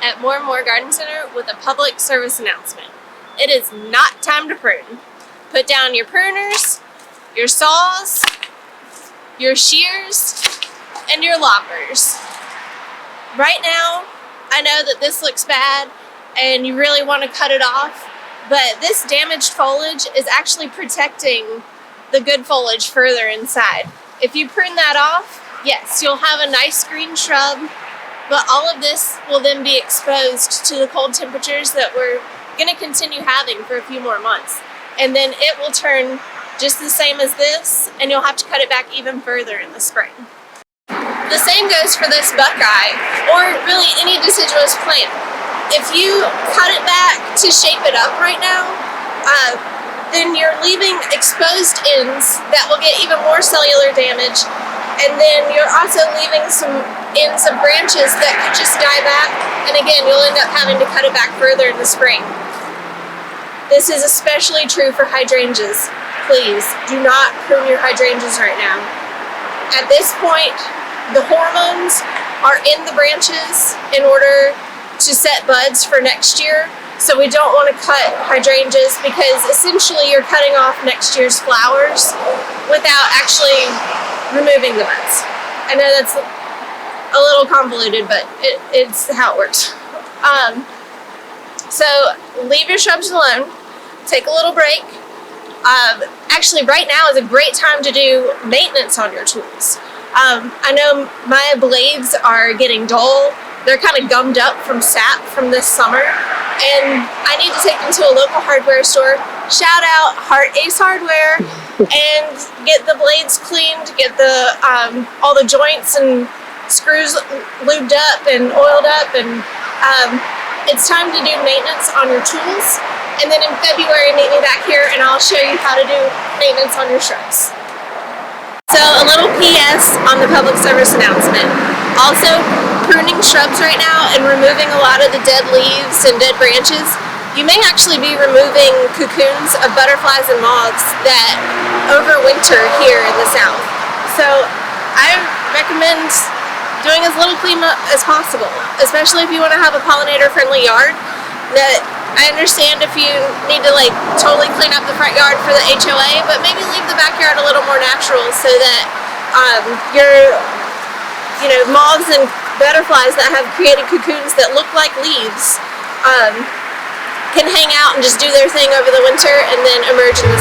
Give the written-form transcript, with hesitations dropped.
at More and More Garden Center with a public service announcement. It is not time to prune. Put down your pruners, your saws, your shears, and your loppers. Right now, I know that this looks bad and you really want to cut it off, but this damaged foliage is actually protecting the good foliage further inside. If you prune that off, yes, you'll have a nice green shrub, but all of this will then be exposed to the cold temperatures that we're going to continue having for a few more months. And then it will turn just the same as this, and you'll have to cut it back even further in the spring. The same goes for this buckeye, or really any deciduous plant. If you cut it back to shape it up right now, then you're leaving exposed ends that will get even more cellular damage, and then you're also leaving some ends of branches that could just die back, and again, you'll end up having to cut it back further in the spring. This is especially true for hydrangeas. Please do not prune your hydrangeas right now. At this point, the hormones are in the branches in order to set buds for next year. So we don't want to cut hydrangeas because essentially you're cutting off next year's flowers without actually removing the buds. I know that's a little convoluted, but it's how it works. So leave your shrubs alone. Take a little break. Actually, right now is a great time to do maintenance on your tools. I know my blades are getting dull. They're kind of gummed up from sap from this summer, and I need to take them to a local hardware store. Shout out Ace Hardware, and get the blades cleaned, get the all the joints and screws lubed up and oiled up, and it's time to do maintenance on your tools. And then in February, meet me back here and I'll show you how to do maintenance on your shrubs. So a little PS on the public service announcement. Also, pruning shrubs right now and removing a lot of the dead leaves and dead branches. You may actually be removing cocoons of butterflies and moths that overwinter here in the South. So I recommend doing as little cleanup as possible, especially if you want to have a pollinator-friendly yard. That I understand if you need to totally clean up the front yard for the HOA, but maybe leave the backyard a little more natural so that your moths and butterflies that have created cocoons that look like leaves can hang out and just do their thing over the winter and then emerge in the